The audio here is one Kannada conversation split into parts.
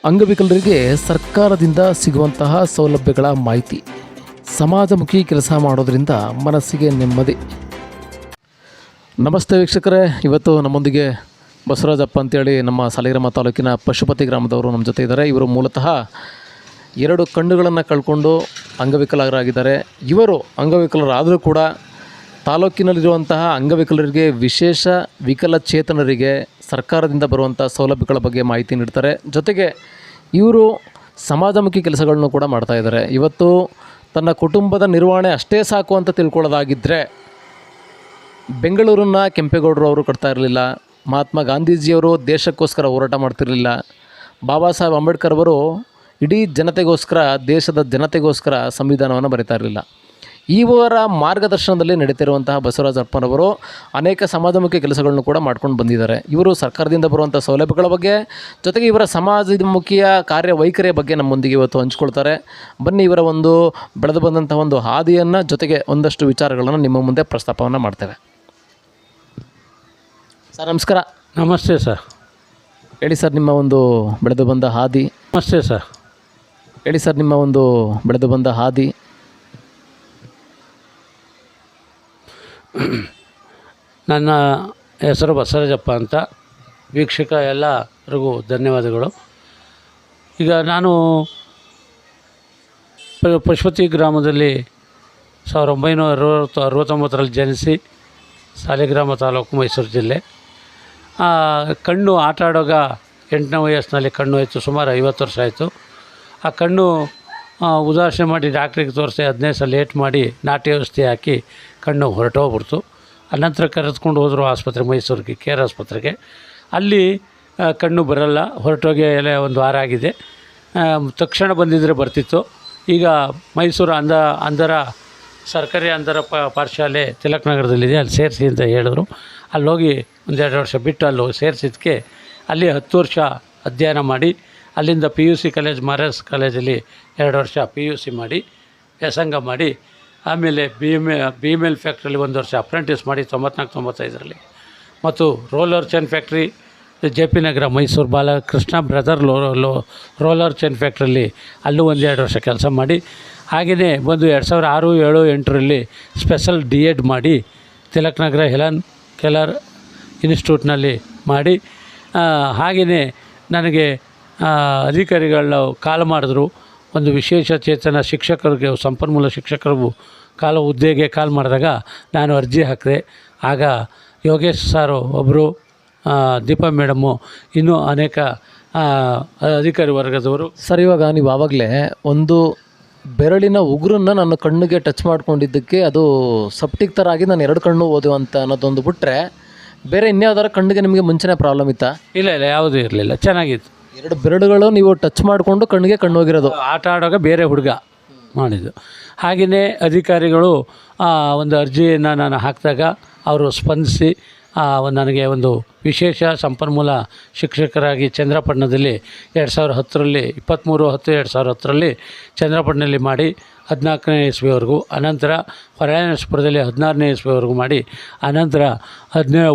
ಅಂಗವಿಕಲರಿಗೆ ಸರ್ಕಾರದಿಂದ ಸಿಗುವಂತಹ ಸೌಲಭ್ಯಗಳ ಮಾಹಿತಿ. ಸಮಾಜಮುಖಿ ಕೆಲಸ ಮಾಡೋದ್ರಿಂದ ಮನಸ್ಸಿಗೆ ನೆಮ್ಮದಿ. ನಮಸ್ತೆ ವೀಕ್ಷಕರೇ, ಇವತ್ತು ನಮ್ಮೊಂದಿಗೆ ಬಸವರಾಜಪ್ಪ ಅಂತೇಳಿ ನಮ್ಮ ಸಾಲಿಗ್ರಾಮ ತಾಲೂಕಿನ ಪಶುಪತಿ ಗ್ರಾಮದವರು ನಮ್ಮ ಜೊತೆ ಇದ್ದಾರೆ. ಇವರು ಮೂಲತಃ 2 ಕಣ್ಣುಗಳನ್ನು ಕಳ್ಕೊಂಡು ಅಂಗವಿಕಲರಾಗಿದ್ದಾರೆ. ಇವರು ಅಂಗವಿಕಲರಾದರೂ ಕೂಡ ತಾಲೂಕಿನಲ್ಲಿರುವಂತಹ ಅಂಗವಿಕಲರಿಗೆ, ವಿಶೇಷ ವಿಕಲಚೇತನರಿಗೆ ಸರ್ಕಾರದಿಂದ ಬರುವಂಥ ಸೌಲಭ್ಯಗಳ ಬಗ್ಗೆ ಮಾಹಿತಿ ನೀಡ್ತಾರೆ. ಜೊತೆಗೆ ಇವರು ಸಮಾಜಮುಖಿ ಕೆಲಸಗಳನ್ನು ಕೂಡ ಮಾಡ್ತಾಯಿದ್ದಾರೆ. ಇವತ್ತು ತನ್ನ ಕುಟುಂಬದ ನಿರ್ವಹಣೆ ಅಷ್ಟೇ ಸಾಕು ಅಂತ ತಿಳ್ಕೊಳ್ಳೋದಾಗಿದ್ದರೆ ಬೆಂಗಳೂರನ್ನು ಕೆಂಪೇಗೌಡರು ಅವರು ಕಟ್ತಾ ಇರಲಿಲ್ಲ. ಮಹಾತ್ಮ ಗಾಂಧೀಜಿಯವರು ದೇಶಕ್ಕೋಸ್ಕರ ಹೋರಾಟ ಮಾಡ್ತಿರಲಿಲ್ಲ. ಬಾಬಾ ಸಾಹೇಬ್ ಅಂಬೇಡ್ಕರ್ ಅವರು ಇಡೀ ಜನತೆಗೋಸ್ಕರ, ದೇಶದ ಜನತೆಗೋಸ್ಕರ ಸಂವಿಧಾನವನ್ನು ಬರೀತಾ ಇರಲಿಲ್ಲ. ಇವರ ಮಾರ್ಗದರ್ಶನದಲ್ಲಿ ನಡೀತಿರುವಂತಹ ಬಸವರಾಜಪ್ಪನವರು ಅನೇಕ ಸಮಾಜಮುಖಿ ಕೆಲಸಗಳನ್ನು ಕೂಡ ಮಾಡ್ಕೊಂಡು ಬಂದಿದ್ದಾರೆ. ಇವರು ಸರ್ಕಾರದಿಂದ ಬರುವಂಥ ಸೌಲಭ್ಯಗಳ ಬಗ್ಗೆ, ಜೊತೆಗೆ ಇವರ ಸಮಾಜಮುಖಿಯ ಕಾರ್ಯವೈಖರಿಯ ಬಗ್ಗೆ ನಮ್ಮೊಂದಿಗೆ ಇವತ್ತು ಹಂಚ್ಕೊಳ್ತಾರೆ. ಬನ್ನಿ, ಇವರ ಒಂದು ಬೆಳೆದು ಬಂದಂಥ ಒಂದು ಹಾದಿಯನ್ನು, ಜೊತೆಗೆ ಒಂದಷ್ಟು ವಿಚಾರಗಳನ್ನು ನಿಮ್ಮ ಮುಂದೆ ಪ್ರಸ್ತಾಪವನ್ನು ಮಾಡ್ತೇವೆ. ಸರ್ ನಮಸ್ಕಾರ. ನಮಸ್ತೆ ಸರ್. ಹೇಳಿ ಸರ್, ನಿಮ್ಮ ಒಂದು ಬೆಳೆದು ಬಂದ ಹಾದಿ. ನಮಸ್ತೆ ಸರ್. ಹೇಳಿ ಸರ್, ನಿಮ್ಮ ಒಂದು ಬೆಳೆದು ಬಂದ ಹಾದಿ. ನನ್ನ ಹೆಸರು ಬಸವರಾಜಪ್ಪ ಅಂತ. ವೀಕ್ಷಕ ಎಲ್ಲರಿಗೂ ಧನ್ಯವಾದಗಳು. ಈಗ ನಾನು ಪಶುಪತಿ ಗ್ರಾಮದಲ್ಲಿ 1969ರಲ್ಲಿ ಜನಿಸಿ ಸಾಲಿಗ್ರಾಮ ತಾಲೂಕು, ಮೈಸೂರು ಜಿಲ್ಲೆ. ಕಣ್ಣು ಆಟ ಆಡುವಾಗ 8ನೇ ವಯಸ್ಸಿನಲ್ಲಿ ಕಣ್ಣು ಆಯಿತು. ಸುಮಾರು 50 ವರ್ಷ ಆಯಿತು. ಆ ಕಣ್ಣು ಉದಾಸೀನ ಮಾಡಿ ಡಾಕ್ಟ್ರಿಗೆ ತೋರಿಸಿ 15 ಸಲ ಲೇಟ್ ಮಾಡಿ ನಾಟಿ ಔಷಧಿ ಹಾಕಿ ಕಣ್ಣು ಹೊರಟೋಗ್ಬಿಡ್ತು. ಅನಂತರ ಕರೆದುಕೊಂಡು ಹೋದರು ಆಸ್ಪತ್ರೆ, ಮೈಸೂರಿಗೆ, ಕೇರ್ ಆಸ್ಪತ್ರೆಗೆ. ಅಲ್ಲಿ ಕಣ್ಣು ಬರಲ್ಲ, ಹೊರಟೋಗಿ ಎಲ್ಲ 1 ವಾರ ಆಗಿದೆ. ತಕ್ಷಣ ಬಂದಿದ್ದರೆ ಬರ್ತಿತ್ತು. ಈಗ ಮೈಸೂರು ಅಂಧರ ಸರ್ಕಾರಿ ಅಂಧರ ಪಾಠಶಾಲೆ ತಿಲಕ್ ನಗರದಲ್ಲಿದೆ, ಅಲ್ಲಿ ಸೇರಿಸಿ ಅಂತ ಹೇಳಿದ್ರು. ಅಲ್ಲೋಗಿ 1-2 ವರ್ಷ ಬಿಟ್ಟು ಅಲ್ಲಿ ಸೇರಿಸಿದ್ದಕ್ಕೆ ಅಲ್ಲಿ 10 ವರ್ಷ ಅಧ್ಯಯನ ಮಾಡಿ, ಅಲ್ಲಿಂದ PUC ಕಾಲೇಜ್, ಮಹಾರಾಜ್ ಕಾಲೇಜಲ್ಲಿ 2 ವರ್ಷ PUC ಮಾಡಿ ವ್ಯಾಸಂಗ ಮಾಡಿ, ಆಮೇಲೆ BML ಫ್ಯಾಕ್ಟ್ರಿಯಲ್ಲಿ 1 ವರ್ಷ ಅಪ್ರೆಂಟಿಸ್ ಮಾಡಿ 94-95ರಲ್ಲಿ, ಮತ್ತು roller chain factory JP Nagar, Mysuru, Balakrishna brother roller chain ಫ್ಯಾಕ್ಟ್ರಿಯಲ್ಲಿ ಅಲ್ಲೂ 1-2 ವರ್ಷ ಕೆಲಸ ಮಾಡಿ, ಹಾಗೆಯೇ ಬಂದು 2006, 2007, 2008ರಲ್ಲಿ ಸ್ಪೆಷಲ್ D.Ed ಮಾಡಿ ತಿಲಕ್ ನಗರ ಹೆಲನ್ ಕೆಲ್ಲರ್ ಇನ್ಸ್ಟಿಟ್ಯೂಟ್ನಲ್ಲಿ ಮಾಡಿ, ಹಾಗೆಯೇ ನನಗೆ ಅಧಿಕಾರಿಗಳು ಕಾಲ್ ಮಾಡಿದ್ರು. ಒಂದು ವಿಶೇಷ ಚೇತನ ಶಿಕ್ಷಕರಿಗೆ, ಸಂಪನ್ಮೂಲ ಶಿಕ್ಷಕರು ಹುದ್ದೆಗೆ ಕಾಲ್ ಮಾಡಿದಾಗ ನಾನು ಅರ್ಜಿ ಹಾಕಿದೆ. ಆಗ ಯೋಗೇಶ್ ಸಾರು ಒಬ್ಬರು, ದೀಪಾ ಮೇಡಮ್ಮು, ಇನ್ನೂ ಅನೇಕ ಅಧಿಕಾರಿ ವರ್ಗದವರು. ಸರ್, ಇವಾಗ ನೀವು ಆವಾಗಲೇ ಒಂದು ಬೆರಳಿನ ಉಗುರನ್ನು ನನ್ನ ಕಣ್ಣಿಗೆ ಟಚ್ ಮಾಡ್ಕೊಂಡಿದ್ದಕ್ಕೆ ಅದು ಸಪ್ಟಿಕ್ ಥರ ಆಗಿ ನಾನು 2 ಕಣ್ಣು ಹೋದೆವು ಅಂತ ಅನ್ನೋದೊಂದು ಬಿಟ್ಟರೆ, ಬೇರೆ ಇನ್ಯಾವುದಾರ ಕಣ್ಣಿಗೆ ನಿಮಗೆ ಮುಂಚೆನೇ ಪ್ರಾಬ್ಲಮ್ ಇತ್ತಾ? ಇಲ್ಲ, ಯಾವುದೂ ಇರಲಿಲ್ಲ, ಚೆನ್ನಾಗಿತ್ತು. 2 ಬೆರಳುಗಳು ನೀವು ಟಚ್ ಮಾಡಿಕೊಂಡು ಕಣ್ಣಿಗೆ ಕಣ್ಣು ಹೋಗಿರೋದು. ಆಟ ಆಡುವಾಗ ಬೇರೆ ಹುಡುಗ ಮಾಡಿದ್ದು. ಹಾಗೆಯೇ ಅಧಿಕಾರಿಗಳು ಒಂದು ಅರ್ಜಿಯನ್ನು ನಾನು ಹಾಕಿದಾಗ ಅವರು ಸ್ಪಂದಿಸಿ ನನಗೆ ಒಂದು ವಿಶೇಷ ಸಂಪನ್ಮೂಲ ಶಿಕ್ಷಕರಾಗಿ ಚಂದ್ರಪಟ್ಟಣದಲ್ಲಿ 2010ರಲ್ಲಿ 23/10/2010ರಲ್ಲಿ ಚಂದ್ರಪಟ್ಟಣದಲ್ಲಿ ಮಾಡಿ 14ನೇ ಇಸ್ವಿವರೆಗೂ, ಅನಂತರ ಹೊರಾಯಣೇಶ್ವರದಲ್ಲಿ 16ನೇ ಇಸ್ವಿವರೆಗೂ ಮಾಡಿ, ಅನಂತರ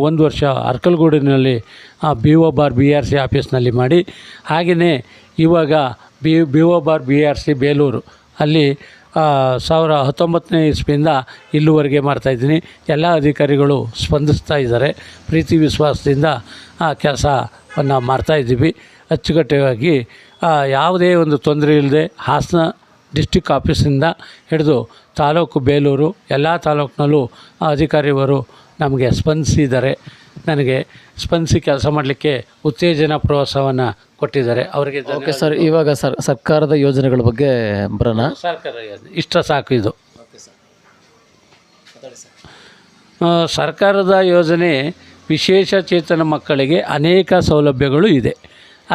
1 ವರ್ಷ ಅರ್ಕಲ್ಗೂಡಿನಲ್ಲಿ BOBRC ಆಫೀಸ್ನಲ್ಲಿ ಮಾಡಿ, ಹಾಗೆಯೇ ಇವಾಗ BOBRC ಬೇಲೂರು ಅಲ್ಲಿ 19ನೇ ಇಸ್ವಿಯಿಂದ ಇಲ್ಲಿವರೆಗೆ ಮಾಡ್ತಾಯಿದ್ದೀನಿ. ಎಲ್ಲ ಅಧಿಕಾರಿಗಳು ಸ್ಪಂದಿಸ್ತಾ ಇದ್ದಾರೆ. ಪ್ರೀತಿ ವಿಶ್ವಾಸದಿಂದ ಕೆಲಸವನ್ನು ಮಾಡ್ತಾಯಿದ್ದೀವಿ ಅಚ್ಚುಕಟ್ಟಾಗಿ. ಯಾವುದೇ ಒಂದು ತೊಂದರೆ ಇಲ್ಲದೆ ಹಾಸನ ಡಿಸ್ಟಿಕ್ ಆಫೀಸಿಂದ ಹಿಡಿದು ತಾಲೂಕು ಬೇಲೂರು ಎಲ್ಲ ತಾಲೂಕಿನಲ್ಲೂ ಅಧಿಕಾರಿಯವರು ನಮಗೆ ಸ್ಪಂದಿಸಿದ್ದಾರೆ. ನನಗೆ ಸ್ಪಂದಿಸಿ ಕೆಲಸ ಮಾಡಲಿಕ್ಕೆ ಉತ್ತೇಜನ ಪ್ರೋತ್ಸಾಹವನ್ನು ಕೊಟ್ಟಿದ್ದಾರೆ. ಅವರಿಗೆ ಓಕೆ ಸರ್, ಇವಾಗ ಸರ್ಕಾರದ ಯೋಜನೆಗಳ ಬಗ್ಗೆ ಬರೋಣ. ಸರ್ಕಾರ ಇಷ್ಟ ಸಾಕು. ಇದು ಸರ್ಕಾರದ ಯೋಜನೆ ವಿಶೇಷ ಚೇತನ ಮಕ್ಕಳಿಗೆ ಅನೇಕ ಸೌಲಭ್ಯಗಳು ಇದೆ.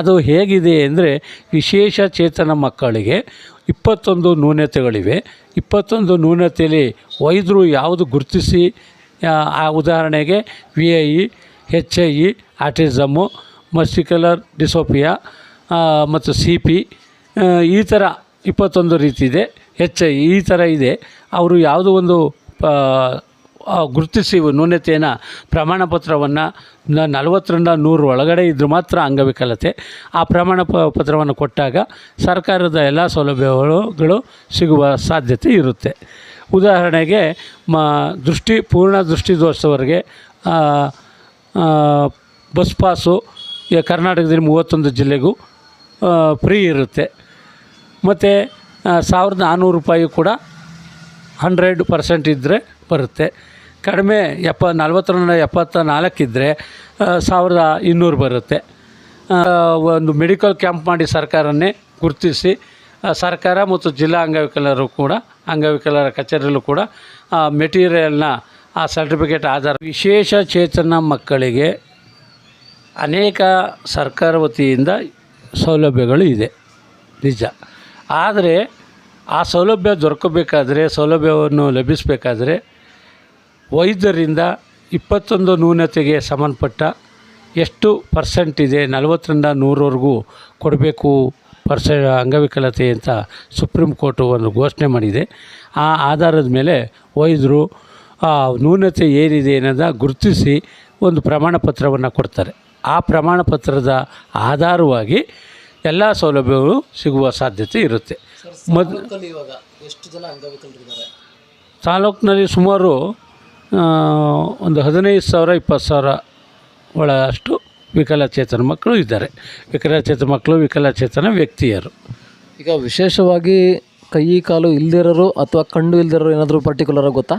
ಅದು ಹೇಗಿದೆ ಅಂದರೆ, ವಿಶೇಷ ಚೇತನ ಮಕ್ಕಳಿಗೆ 21 ನ್ಯೂನತೆಗಳಿವೆ. 21 ನ್ಯೂನತೆಯಲ್ಲಿ ವೈದ್ಯರು ಯಾವುದು ಗುರುತಿಸಿ, ಉದಾಹರಣೆಗೆ VIE, HIE, ಆಟಿಸಮ್ಮು, ಮಸ್ಕ್ಯುಲರ್ ಡಿಸ್ಟ್ರೋಫಿಯಾ ಮತ್ತು CP, ಈ ಥರ 21 ರೀತಿ ಇದೆ. HIE ಈ ಥರ ಇದೆ. ಅವರು ಯಾವುದೋ ಒಂದು ಗುರುತಿಸಿ ನ್ಯೂನತೆಯನ್ನು ಪ್ರಮಾಣ ಪತ್ರವನ್ನು 40ರಿಂದ 100 ಒಳಗಡೆ ಇದ್ದರೂ ಮಾತ್ರ ಅಂಗವಿಕಲತೆ. ಆ ಪ್ರಮಾಣ ಪತ್ರವನ್ನು ಕೊಟ್ಟಾಗ ಸರ್ಕಾರದ ಎಲ್ಲ ಸೌಲಭ್ಯಗಳು ಸಿಗುವ ಸಾಧ್ಯತೆ ಇರುತ್ತೆ. ಉದಾಹರಣೆಗೆ ಪೂರ್ಣ ದೃಷ್ಟಿದೋಷದವರಿಗೆ ಬಸ್ ಪಾಸು ಕರ್ನಾಟಕದಲ್ಲಿ 31 ಜಿಲ್ಲೆಗೂ ಫ್ರೀ ಇರುತ್ತೆ. ಮತ್ತು 1400 ರೂಪಾಯಿ ಕೂಡ 100% ಇದ್ದರೆ ಬರುತ್ತೆ. ಕಡಿಮೆ 40ರಿಂದ 74 ಇದ್ದರೆ 1200 ಬರುತ್ತೆ. ಒಂದು ಮೆಡಿಕಲ್ ಕ್ಯಾಂಪ್ ಮಾಡಿ ಸರ್ಕಾರನೇ ಗುರುತಿಸಿ ಸರ್ಕಾರ ಮತ್ತು ಜಿಲ್ಲಾ ಅಂಗವಿಕಲರ ಕಚೇರಿಯಲ್ಲೂ ಕೂಡ ಮೆಟೀರಿಯಲ್ನ ಆ ಸರ್ಟಿಫಿಕೇಟ್ ಆಧಾರ. ವಿಶೇಷ ಚೇತನ ಮಕ್ಕಳಿಗೆ ಅನೇಕ ಸರ್ಕಾರ ವತಿಯಿಂದ ಸೌಲಭ್ಯಗಳು ಇದೆ ನಿಜ. ಆದರೆ ಆ ಸೌಲಭ್ಯ ದೊರಕಬೇಕಾದ್ರೆ, ಸೌಲಭ್ಯವನ್ನು ಲಭಿಸಬೇಕಾದ್ರೆ ವೈದ್ಯರಿಂದ 21 ನ್ಯೂನತೆಗೆ ಸಂಬಂಧಪಟ್ಟ ಎಷ್ಟು % ಇದೆ 40ರಿಂದ 100ವರೆಗೂ ಕೊಡಬೇಕು ಅಂಗವಿಕಲತೆ ಅಂತ ಸುಪ್ರೀಂ ಕೋರ್ಟು ಒಂದು ಘೋಷಣೆ ಮಾಡಿದೆ. ಆ ಆಧಾರದ ಮೇಲೆ ವೈದ್ಯರು ಆ ನ್ಯೂನತೆ ಏನಿದೆ ಅನ್ನೋದ ಗುರುತಿಸಿ ಒಂದು ಪ್ರಮಾಣ ಪತ್ರವನ್ನು ಕೊಡ್ತಾರೆ. ಆ ಪ್ರಮಾಣ ಪತ್ರದ ಆಧಾರವಾಗಿ ಎಲ್ಲ ಸೌಲಭ್ಯಗಳು ಸಿಗುವ ಸಾಧ್ಯತೆ ಇರುತ್ತೆ. ಇವಾಗ ಎಷ್ಟು ಜನ ಅಂಗವಿಕಲರಿದ್ದಾರೆ ತಾಲೂಕಿನಲ್ಲಿ? ಸುಮಾರು ಒಂದು 15,000 20,000 ಒಳಗಷ್ಟು ವಿಕಲಚೇತನ ಮಕ್ಕಳು ಇದ್ದಾರೆ. ವಿಕಲಚೇತನ ಮಕ್ಕಳು, ವಿಕಲಚೇತನ ವ್ಯಕ್ತಿಯರು. ಈಗ ವಿಶೇಷವಾಗಿ ಕೈ ಕಾಲು ಇಲ್ದಿರೋರು ಅಥವಾ ಕಣ್ಣು ಇಲ್ದಿರೋರು ಏನಾದರೂ ಪರ್ಟಿಕ್ಯುಲರಾಗಿ ಗೊತ್ತಾ?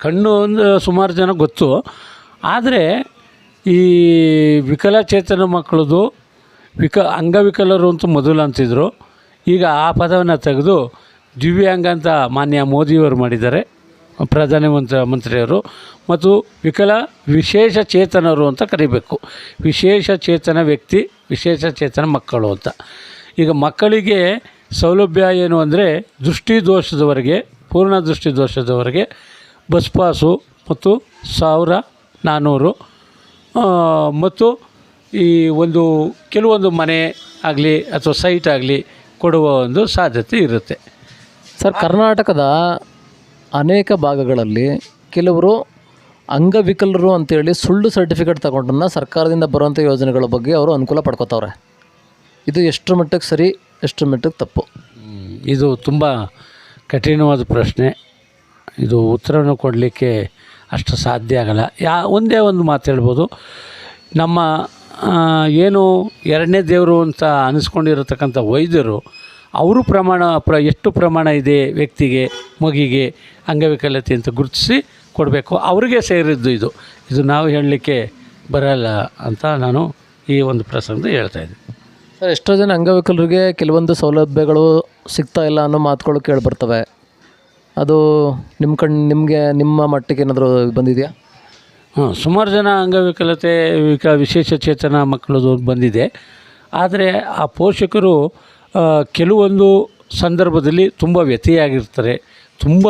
ಕಣ್ಣು ಒಂದು ಸುಮಾರು ಜನ ಗೊತ್ತು. ಆದರೆ ಈ ವಿಕಲಚೇತನ ಮಕ್ಕಳದು ಅಂಗವಿಕಲರು ಅಂತ ಮೊದಲು ಅಂತಿದ್ರು. ಈಗ ಆ ಪದವನ್ನು ತೆಗೆದು ದಿವ್ಯಾಂಗ ಅಂತ ಮಾನ್ಯ ಮೋದಿಯವರು ಮಾಡಿದ್ದಾರೆ, ಮಂತ್ರಿಯವರು. ಮತ್ತು ವಿಶೇಷ ಚೇತನರು ಅಂತ ಕರಿಬೇಕು. ವಿಶೇಷ ಚೇತನ ವ್ಯಕ್ತಿ, ವಿಶೇಷ ಚೇತನ ಮಕ್ಕಳು ಅಂತ. ಈಗ ಮಕ್ಕಳಿಗೆ ಸೌಲಭ್ಯ ಏನು ಅಂದರೆ ದೃಷ್ಟಿದೋಷದವರೆಗೆ, ಪೂರ್ಣ ದೃಷ್ಟಿದೋಷದವರೆಗೆ ಬಸ್ ಪಾಸು ಮತ್ತು 1400 ಮತ್ತು ಈ ಕೆಲವೊಂದು ಮನೆ ಆಗಲಿ ಅಥವಾ ಸೈಟ್ ಆಗಲಿ ಕೊಡುವ ಒಂದು ಸಾಧ್ಯತೆ ಇರುತ್ತೆ. ಸರ್, ಕರ್ನಾಟಕದ ಅನೇಕ ಭಾಗಗಳಲ್ಲಿ ಕೆಲವರು ಅಂಗವಿಕಲರು ಅಂತೇಳಿ ಸುಳ್ಳು ಸರ್ಟಿಫಿಕೇಟ್ ತಗೊಂಡನ್ನ ಸರ್ಕಾರದಿಂದ ಬರುವಂಥ ಯೋಜನೆಗಳ ಬಗ್ಗೆ ಅವರು ಅನುಕೂಲ ಪಡ್ಕೋತವ್ರೆ. ಇದು ಎಷ್ಟರ ಮಟ್ಟಿಗೆ ಸರಿ, ಎಷ್ಟರ ಮಟ್ಟಿಗೆ ತಪ್ಪು? ಇದು ತುಂಬ ಕಠಿಣವಾದ ಪ್ರಶ್ನೆ. ಇದು ಉತ್ತರವನ್ನು ಕೊಡಲಿಕ್ಕೆ ಅಷ್ಟು ಸಾಧ್ಯ ಆಗಲ್ಲ. ಒಂದೇ ಒಂದು ಮಾತು ಹೇಳ್ಬೋದು. ನಮ್ಮ ಏನು ಎರಡನೇ ದೇವರು ಅಂತ ಅನಿಸ್ಕೊಂಡಿರತಕ್ಕಂಥ ವೈದ್ಯರು ಅವರು ಎಷ್ಟು ಪ್ರಮಾಣ ಇದೆ ವ್ಯಕ್ತಿಗೆ, ಮಗಿಗೆ ಅಂಗವಿಕಲತೆ ಅಂತ ಗುರುತಿಸಿ ಕೊಡಬೇಕು. ಅವರಿಗೆ ಸೇರಿದ್ದು ಇದು ನಾವು ಹೇಳಲಿಕ್ಕೆ ಬರಲ್ಲ ಅಂತ ನಾನು ಈ ಒಂದು ಪ್ರಸಂಗದಲ್ಲಿ ಹೇಳ್ತಾಯಿದ್ದೆ. ಸರ್, ಎಷ್ಟೋ ಜನ ಅಂಗವಿಕಲರಿಗೆ ಕೆಲವೊಂದು ಸೌಲಭ್ಯಗಳು ಸಿಗ್ತಾ ಇಲ್ಲ ಅನ್ನೋ ಮಾತುಗಳು ಕೇಳಿಬರ್ತವೆ. ಅದು ನಿಮ್ಮ ಮಟ್ಟಿಗೆ ಏನಾದರೂ ಬಂದಿದೆಯಾ? ಸುಮಾರು ಜನ ಅಂಗವಿಕಲತೆ ವಿಶೇಷ ಚೇತನ ಮಕ್ಕಳದು ಬಂದಿದೆ. ಆದರೆ ಆ ಪೋಷಕರು ಕೆಲವೊಂದು ಸಂದರ್ಭದಲ್ಲಿ ತುಂಬ ವ್ಯಥೆಯಾಗಿರ್ತಾರೆ, ತುಂಬ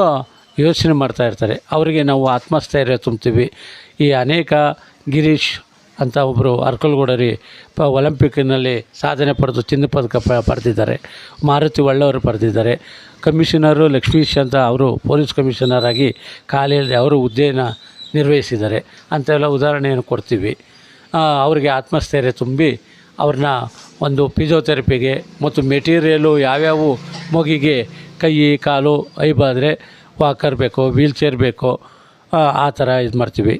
ಯೋಚನೆ ಮಾಡ್ತಾಯಿರ್ತಾರೆ. ಅವರಿಗೆ ನಾವು ಆತ್ಮಸ್ಥೈರ್ಯ ತುಂಬ್ತೀವಿ. ಈ ಅನೇಕ ಗಿರೀಶ್ ಅಂತ ಒಬ್ಬರು ಅರ್ಕಲ್ಗೂಡರಿ ಒಲಿಂಪಿಕ್ಕಿನಲ್ಲಿ ಸಾಧನೆ ಪಡೆದು ಚಿನ್ನ ಪದಕ ಪಡೆದಿದ್ದಾರೆ. ಮಾರುತಿ ಒಳ್ಳೆಯವರು ಪಡೆದಿದ್ದಾರೆ. ಕಮಿಷನರು ಲಕ್ಷ್ಮೀಶ್ ಅಂತ ಅವರು ಪೊಲೀಸ್ ಕಮಿಷನರ್ ಆಗಿ ಕಾಲೇಜಲ್ಲಿ ಅವರು ಹುದ್ದೆಯನ್ನು ನಿರ್ವಹಿಸಿದ್ದಾರೆ. ಅಂತೆಲ್ಲ ಉದಾಹರಣೆಯನ್ನು ಕೊಡ್ತೀವಿ. ಅವರಿಗೆ ಆತ್ಮಸ್ಥೈರ್ಯ ತುಂಬಿ ಅವ್ರನ್ನ ಒಂದು ಫಿಸಿಯೋಥೆರಪಿಗೆ ಮತ್ತು ಮೆಟೀರಿಯಲು ಯಾವ್ಯಾವ ಮಗಿಗೆ ಕೈ ಕಾಲು ಐಬಾದರೆ ವಾಕರ್ ಬೇಕೋ, ವೀಲ್ ಚೇರ್ ಬೇಕೋ, ಆ ಥರ ಇದು ಮಾಡ್ತೀವಿ.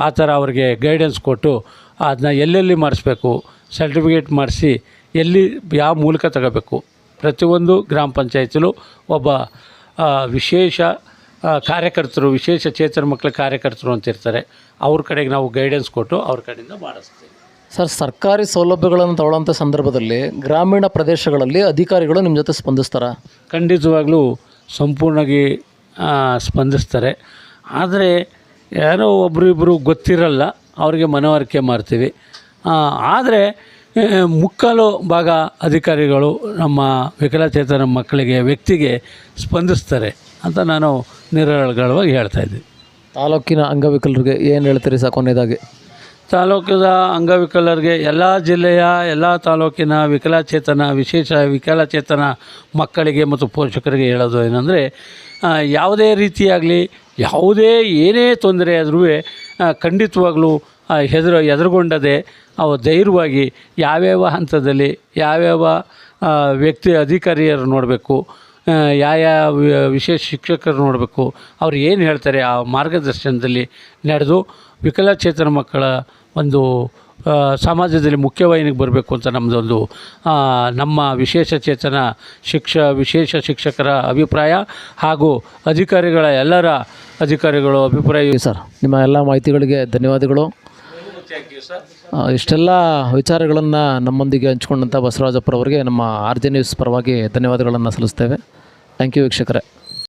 ಆ ಥರ ಅವ್ರಿಗೆ ಗೈಡೆನ್ಸ್ ಕೊಟ್ಟು ಅದನ್ನ ಎಲ್ಲೆಲ್ಲಿ ಮಾಡಿಸ್ಬೇಕು, ಸರ್ಟಿಫಿಕೇಟ್ ಮಾಡಿಸಿ ಯಾವ ಮೂಲಕ ತಗೋಬೇಕು. ಪ್ರತಿಯೊಂದು ಗ್ರಾಮ ಪಂಚಾಯತಿಲೂ ಒಬ್ಬ ವಿಶೇಷ ಕಾರ್ಯಕರ್ತರು, ವಿಶೇಷ ಚೇತನ ಮಕ್ಕಳ ಕಾರ್ಯಕರ್ತರು ಅಂತ ಇರ್ತಾರೆ. ಅವ್ರ ಕಡೆಗೆ ನಾವು ಗೈಡೆನ್ಸ್ ಕೊಟ್ಟು ಅವ್ರ ಕಡೆಯಿಂದ ಮಾಡಿಸ್ತೀವಿ. ಸರ್, ಸರ್ಕಾರಿ ಸೌಲಭ್ಯಗಳನ್ನು ತಗೊಳ್ಳೋಂಥ ಸಂದರ್ಭದಲ್ಲಿ ಗ್ರಾಮೀಣ ಪ್ರದೇಶಗಳಲ್ಲಿ ಅಧಿಕಾರಿಗಳು ನಿಮ್ಮ ಜೊತೆ ಸ್ಪಂದಿಸ್ತಾರಾ? ಖಂಡಿತವಾಗ್ಲೂ ಸಂಪೂರ್ಣವಾಗಿ ಸ್ಪಂದಿಸ್ತಾರೆ. ಆದರೆ ಯಾರೋ ಒಬ್ಬರಿಬ್ಬರು ಗೊತ್ತಿರಲ್ಲ, ಅವರಿಗೆ ಮನವರಿಕೆ ಮಾಡ್ತೀವಿ. ಆದರೆ ಮುಕ್ಕಾಲು ಭಾಗ ಅಧಿಕಾರಿಗಳು ನಮ್ಮ ವಿಕಲಚೇತನ ಮಕ್ಕಳಿಗೆ, ವ್ಯಕ್ತಿಗೆ ಸ್ಪಂದಿಸ್ತಾರೆ ಅಂತ ನಾನು ನಿರರ್ಗಳವಾಗಿ ಹೇಳ್ತಾಯಿದ್ದೆ. ತಾಲೂಕಿನ ಅಂಗವಿಕಲರಿಗೆ ಏನು ಹೇಳ್ತೀರಿ ಸರ್ ಕೊನೆಯದಾಗಿ? ತಾಲೂಕಿನ ಅಂಗವಿಕಲರಿಗೆ ಎಲ್ಲ ಜಿಲ್ಲೆಯ ಎಲ್ಲ ತಾಲೂಕಿನ ವಿಕಲಚೇತನ ವಿಶೇಷ ವಿಕಲಚೇತನ ಮಕ್ಕಳಿಗೆ ಮತ್ತು ಪೋಷಕರಿಗೆ ಹೇಳೋದು ಏನಂದರೆ ಯಾವುದೇ ರೀತಿಯಾಗಲಿ ಯಾವುದೇ ಏನೇ ತೊಂದರೆ ಆದ್ರೂ ಖಂಡಿತವಾಗ್ಲೂ ಹೆದರುಗೊಂಡದೆ ಅವು ಧೈರ್ಯವಾಗಿ ಯಾವ್ಯಾವ ಹಂತದಲ್ಲಿ ಯಾವ್ಯಾವ ವ್ಯಕ್ತಿ ಅಧಿಕಾರಿಯರು ನೋಡಬೇಕು, ಯಾವ ವಿಶೇಷ ಶಿಕ್ಷಕರು ನೋಡಬೇಕು, ಅವ್ರು ಏನು ಹೇಳ್ತಾರೆ ಆ ಮಾರ್ಗದರ್ಶನದಲ್ಲಿ ನಡೆದು ವಿಕಲಚೇತನ ಮಕ್ಕಳ ಒಂದು ಸಮಾಜದಲ್ಲಿ ಮುಖ್ಯವಾಹಿನಿಗೆ ಬರಬೇಕು ಅಂತ ನಮ್ಮದೊಂದು ನಮ್ಮ ವಿಶೇಷ ಶಿಕ್ಷಕರ ಅಭಿಪ್ರಾಯ ಹಾಗೂ ಎಲ್ಲರ ಅಧಿಕಾರಿಗಳು ಅಭಿಪ್ರಾಯ. ಸರ್, ನಿಮ್ಮ ಎಲ್ಲ ಮಾಹಿತಿಗಳಿಗೆ ಧನ್ಯವಾದಗಳು. ಇಷ್ಟೆಲ್ಲ ವಿಚಾರಗಳನ್ನು ನಮ್ಮೊಂದಿಗೆ ಹಂಚಿಕೊಂಡಂಥ ಬಸವರಾಜಪ್ಪರವರಿಗೆ ನಮ್ಮ RJ ನ್ಯೂಸ್ ಪರವಾಗಿ ಧನ್ಯವಾದಗಳನ್ನು ಸಲ್ಲಿಸ್ತೇವೆ. ಥ್ಯಾಂಕ್ ಯು ವೀಕ್ಷಕರೇ.